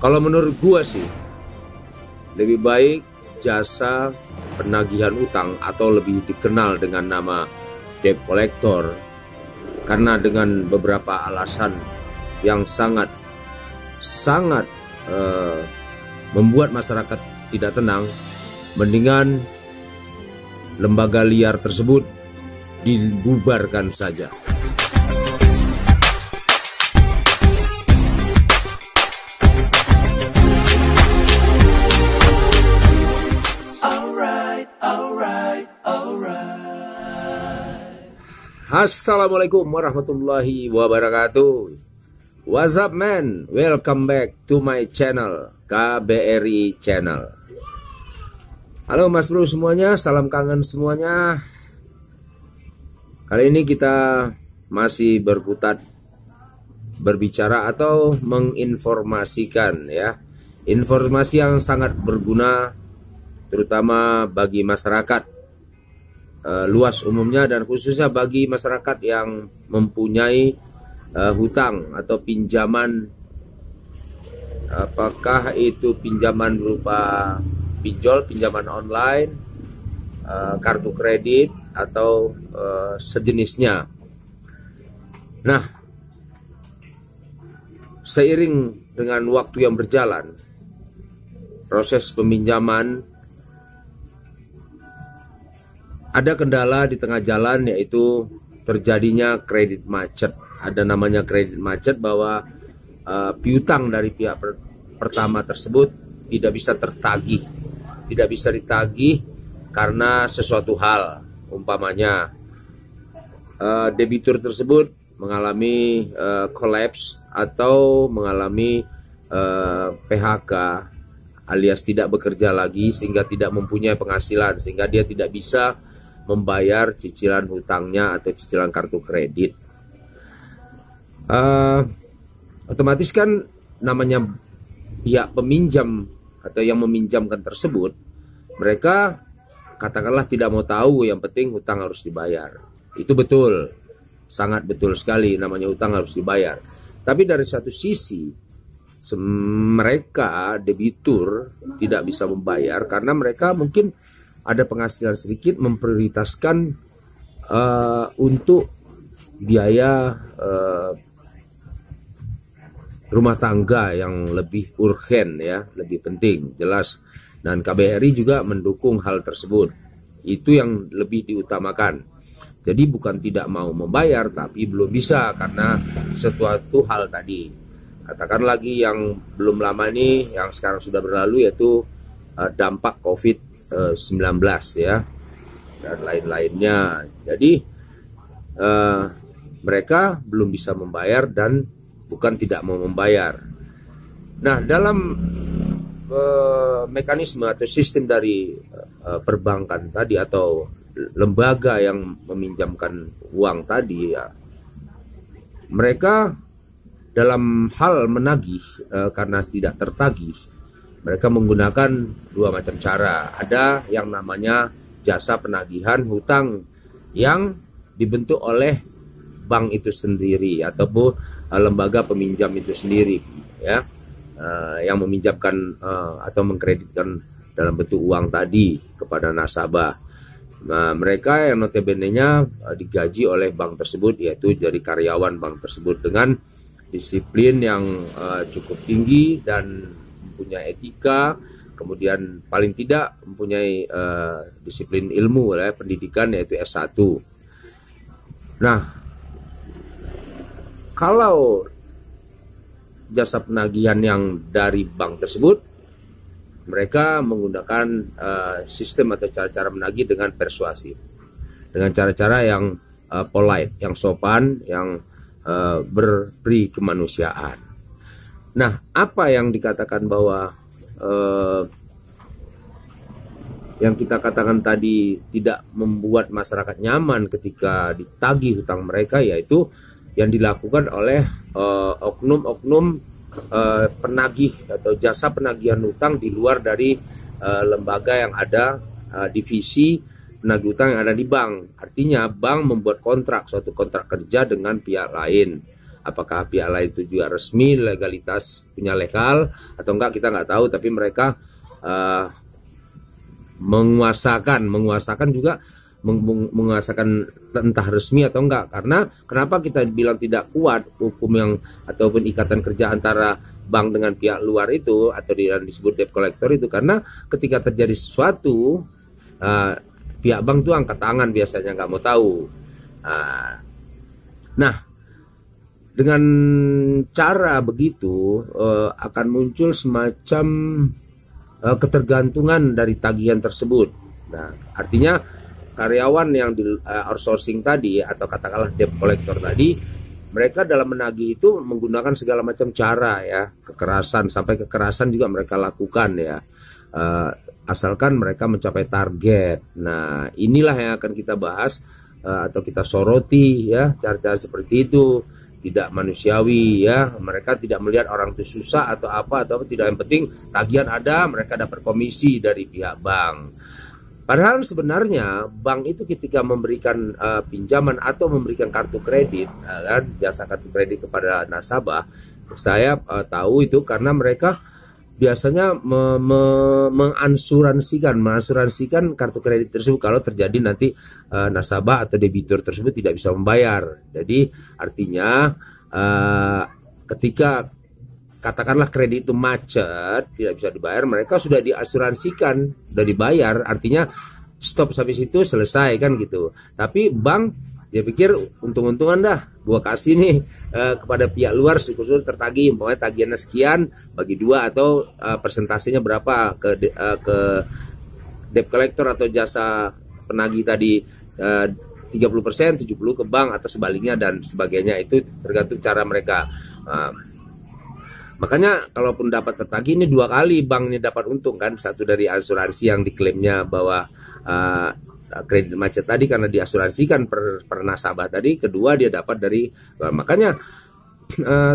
Kalau menurut gua sih lebih baik jasa penagihan utang atau lebih dikenal dengan nama debt collector, karena dengan beberapa alasan yang sangat membuat masyarakat tidak tenang, mendingan lembaga liar tersebut dibubarkan saja. Assalamualaikum warahmatullahi wabarakatuh. What's up man? Welcome back to my channel, KBRI Channel. Halo mas bro semuanya, salam kangen semuanya. Kali ini kita masih berkutat berbicara atau menginformasikan ya, informasi yang sangat berguna terutama bagi masyarakat luas umumnya, dan khususnya bagi masyarakat yang mempunyai hutang atau pinjaman, apakah itu pinjaman berupa pinjol, pinjaman online, kartu kredit atau sejenisnya. Nah, seiring dengan waktu yang berjalan, proses peminjaman ada kendala di tengah jalan, yaitu terjadinya kredit macet. Ada namanya kredit macet, bahwa piutang dari pihak pertama tersebut tidak bisa tertagih, tidak bisa ditagih karena sesuatu hal. Umpamanya debitur tersebut mengalami kolaps atau mengalami PHK alias tidak bekerja lagi, sehingga tidak mempunyai penghasilan, sehingga dia tidak bisa membayar cicilan hutangnya atau cicilan kartu kredit. Otomatis kan namanya pihak peminjam atau yang meminjamkan tersebut, mereka katakanlah tidak mau tahu, yang penting hutang harus dibayar. Itu betul, sangat betul sekali, namanya hutang harus dibayar. Tapi dari satu sisi mereka debitur tidak bisa membayar karena mereka mungkin ada penghasilan sedikit, memprioritaskan untuk biaya rumah tangga yang lebih urgen ya, lebih penting, jelas. Dan KBRI juga mendukung hal tersebut. Itu yang lebih diutamakan. Jadi bukan tidak mau membayar, tapi belum bisa karena sesuatu hal tadi. Katakan lagi yang belum lama ini, yang sekarang sudah berlalu, yaitu dampak COVID-19 ya, dan lain-lainnya. Jadi mereka belum bisa membayar dan bukan tidak mau membayar. Nah, dalam mekanisme atau sistem dari perbankan tadi atau lembaga yang meminjamkan uang tadi ya, mereka dalam hal menagih karena tidak tertagih, mereka menggunakan dua macam cara. Ada yang namanya jasa penagihan hutang yang dibentuk oleh bank itu sendiri ataupun lembaga peminjam itu sendiri ya, yang meminjamkan atau mengkreditkan dalam bentuk uang tadi kepada nasabah. Nah, mereka yang notabene-nya digaji oleh bank tersebut, yaitu jadi karyawan bank tersebut dengan disiplin yang cukup tinggi dan mempunyai etika, kemudian paling tidak mempunyai disiplin ilmu ya, pendidikan, yaitu S1. Nah, kalau jasa penagihan yang dari bank tersebut, mereka menggunakan sistem atau cara-cara menagih dengan persuasif, dengan cara-cara yang polite, yang sopan, yang berberi kemanusiaan. Nah, apa yang dikatakan bahwa yang kita katakan tadi tidak membuat masyarakat nyaman ketika ditagih hutang mereka, yaitu yang dilakukan oleh oknum-oknum penagih atau jasa penagihan hutang di luar dari lembaga yang ada, divisi penagih hutang yang ada di bank. Artinya bank membuat kontrak, suatu kontrak kerja dengan pihak lain. Apakah pihak lain itu juga resmi, legalitas, punya legal atau enggak kita nggak tahu, tapi mereka menguasakan juga menguasakan entah resmi atau enggak. Karena kenapa kita bilang tidak kuat hukum yang ataupun ikatan kerja antara bank dengan pihak luar itu, atau disebut debt collector itu, karena ketika terjadi sesuatu pihak bank tuh angkat tangan biasanya, nggak mau tahu. Nah, dengan cara begitu akan muncul semacam ketergantungan dari tagihan tersebut. Nah, artinya karyawan yang di outsourcing tadi atau katakanlah debt collector tadi, mereka dalam menagih itu menggunakan segala macam cara ya, kekerasan, sampai kekerasan juga mereka lakukan ya. Asalkan mereka mencapai target. Nah, inilah yang akan kita bahas atau kita soroti ya, cara-cara seperti itu tidak manusiawi ya. Mereka tidak melihat orang itu susah atau apa atau tidak, yang penting tagihan ada, mereka dapat komisi dari pihak bank. Padahal sebenarnya bank itu ketika memberikan pinjaman atau memberikan kartu kredit, jasa kartu kredit kepada nasabah, saya tahu itu karena mereka biasanya mengasuransikan kartu kredit tersebut kalau terjadi nanti nasabah atau debitur tersebut tidak bisa membayar. Jadi artinya ketika katakanlah kredit itu macet, tidak bisa dibayar, mereka sudah diasuransikan, sudah dibayar, artinya stop sampai situ, selesai kan gitu. Tapi bank dia pikir untung-untungan dah, gua kasih nih kepada pihak luar syukur-syukur tertagih, pokoknya tagihannya sekian bagi dua, atau persentasenya berapa ke debt collector atau jasa penagih tadi, 30%, 70% ke bank atau sebaliknya dan sebagainya. Itu tergantung cara mereka. Makanya kalaupun dapat tertagih ini dua kali bank ini dapat untung kan, satu dari asuransi yang diklaimnya bahwa kredit macet tadi karena diasuransikan per nasabah tadi, kedua dia dapat dari makanya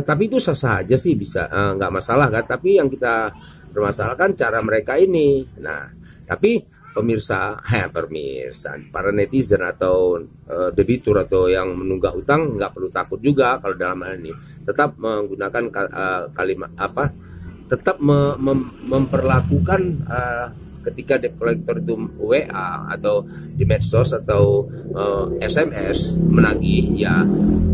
tapi itu sah-sah aja sih, bisa nggak masalah kan, tapi yang kita permasalahkan cara mereka ini. Nah, tapi pemirsa para netizen atau debitur atau yang menunggak utang nggak perlu takut juga kalau dalam hal ini, tetap menggunakan kalimat apa, tetap memperlakukan ketika debt collector itu WA atau di medsos atau SMS menagih, ya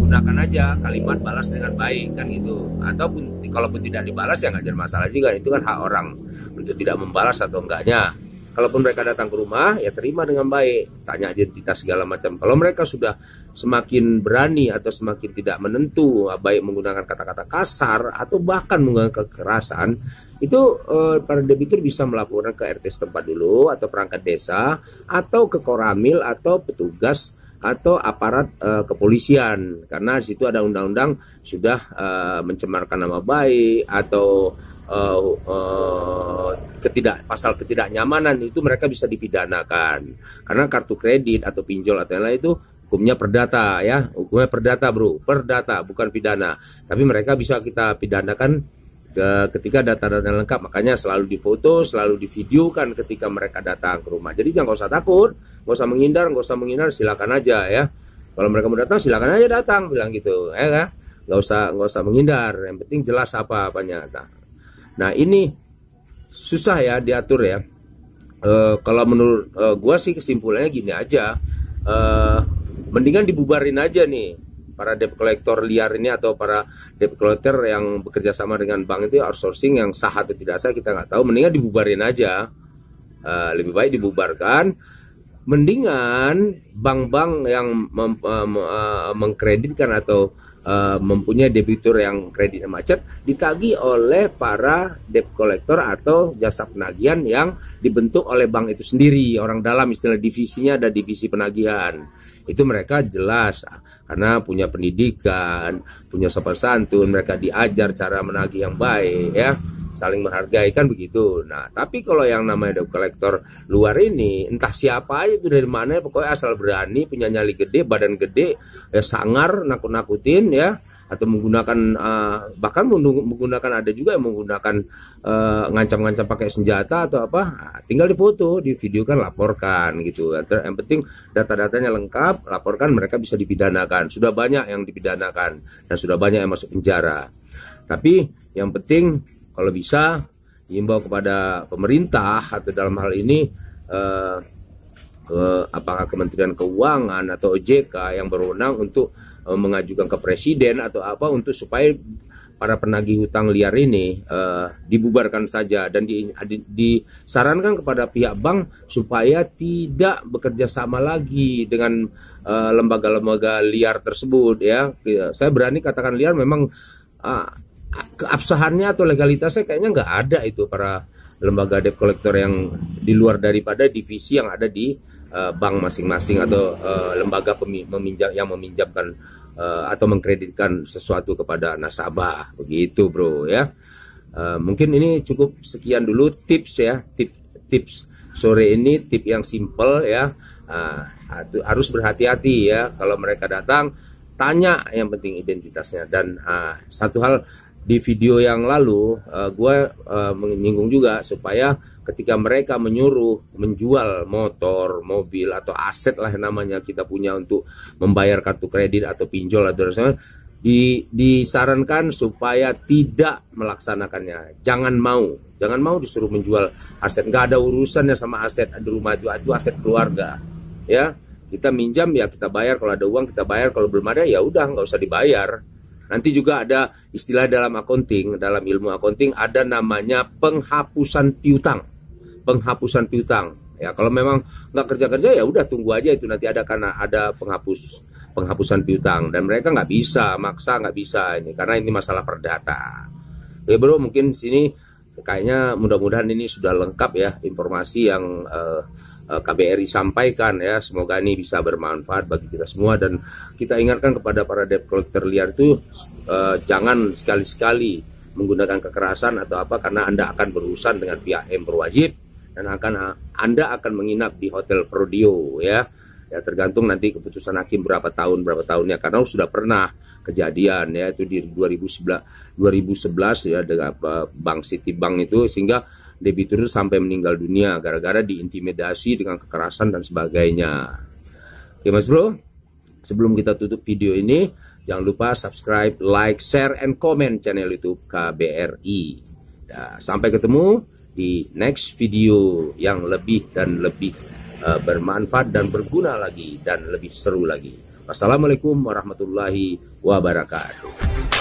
gunakan aja kalimat balas dengan baik kan gitu. Ataupun kalaupun tidak dibalas ya nggak jadi masalah juga, itu kan hak orang untuk tidak membalas atau enggaknya. Kalaupun mereka datang ke rumah, ya terima dengan baik, tanya identitas segala macam. Kalau mereka sudah semakin berani atau semakin tidak menentu, baik menggunakan kata-kata kasar atau bahkan menggunakan kekerasan, itu para debitur bisa melaporkan ke RT setempat dulu atau perangkat desa atau ke Koramil atau petugas atau aparat kepolisian, karena di situ ada undang-undang sudah mencemarkan nama baik atau pasal ketidaknyamanan, itu mereka bisa dipidanakan. Karena kartu kredit atau pinjol atau yang lain itu hukumnya perdata ya, hukumnya perdata bro, perdata bukan pidana. Tapi mereka bisa kita pidanakan ketika data-data lengkap, makanya selalu difoto, selalu divideokan ketika mereka datang ke rumah. Jadi jangan usah takut, nggak usah menghindar, silakan aja ya. Kalau mereka mau datang silakan aja datang, bilang gitu ya kan? Nggak usah menghindar, yang penting jelas apa-apanya. Nah ini susah ya diatur ya. Kalau menurut gua sih kesimpulannya gini aja, mendingan dibubarin aja nih para debt collector liar ini atau para debt collector yang bekerja sama dengan bank itu outsourcing, yang sah atau tidak sah kita nggak tahu. Mendingan dibubarin aja, lebih baik dibubarkan. Mendingan bank-bank yang mengkreditkan atau mempunyai debitur yang kreditnya macet ditagih oleh para debt collector atau jasa penagihan yang dibentuk oleh bank itu sendiri, orang dalam, istilah divisinya ada divisi penagihan. Itu mereka jelas karena punya pendidikan, punya sopan santun, mereka diajar cara menagih yang baik ya, saling menghargai kan begitu. Nah, tapi kalau yang namanya debt collector luar ini, entah siapa aja itu dari mana, pokoknya asal berani, punya nyali gede, badan gede, sangar, nakut-nakutin ya, atau menggunakan bahkan menggunakan, ada juga yang menggunakan ngancam-ngancam pakai senjata atau apa, tinggal difoto, divideokan, laporkan gitu. Yang penting data-datanya lengkap, laporkan, mereka bisa dipidanakan. Sudah banyak yang dipidanakan dan sudah banyak yang masuk penjara. Tapi yang penting kalau bisa diimbau kepada pemerintah atau dalam hal ini apakah Kementerian Keuangan atau OJK yang berwenang untuk mengajukan ke presiden atau apa, untuk supaya para penagih hutang liar ini dibubarkan saja, dan disarankan kepada pihak bank supaya tidak bekerja sama lagi dengan lembaga-lembaga liar tersebut ya. Saya berani katakan liar, memang keabsahannya atau legalitasnya kayaknya nggak ada itu para lembaga debt collector yang di luar daripada divisi yang ada di bank masing-masing atau lembaga yang meminjamkan atau mengkreditkan sesuatu kepada nasabah, begitu bro ya. Mungkin ini cukup sekian dulu tips ya, tips sore ini, tip yang simple ya. Harus berhati-hati ya kalau mereka datang, tanya yang penting identitasnya. Dan satu hal, di video yang lalu gue menyinggung juga supaya ketika mereka menyuruh menjual motor, mobil atau aset lah namanya kita punya untuk membayar kartu kredit atau pinjol atau disarankan supaya tidak melaksanakannya. Jangan mau disuruh menjual aset, nggak ada urusannya sama aset di rumah, itu aset keluarga ya. Kita minjam ya kita bayar, kalau ada uang kita bayar, kalau belum ada ya udah nggak usah dibayar. Nanti juga ada istilah dalam accounting, dalam ilmu accounting ada namanya penghapusan piutang. Penghapusan piutang. Ya kalau memang nggak kerja-kerja ya udah tunggu aja, itu nanti ada, karena ada penghapusan piutang, dan mereka nggak bisa maksa, nggak bisa ini karena ini masalah perdata. Oke bro, mungkin sini kayaknya mudah-mudahan ini sudah lengkap ya informasi yang KBRI sampaikan ya. Semoga ini bisa bermanfaat bagi kita semua, dan kita ingatkan kepada para debt collector liar itu jangan sekali-sekali menggunakan kekerasan atau apa, karena Anda akan berurusan dengan pihak yang berwajib dan Anda akan menginap di hotel Prodeo ya. Ya tergantung nanti keputusan hakim berapa tahunnya, karena sudah pernah kejadian ya itu di 2011 ya dengan Bank Citibank itu, sehingga debitur sampai meninggal dunia gara-gara diintimidasi dengan kekerasan dan sebagainya. Oke mas bro, sebelum kita tutup video ini, jangan lupa subscribe, like, share, and comment channel YouTube KBRI. Nah, sampai ketemu di next video yang lebih dan lebih bermanfaat dan berguna lagi dan lebih seru lagi. Wassalamualaikum warahmatullahi wabarakatuh.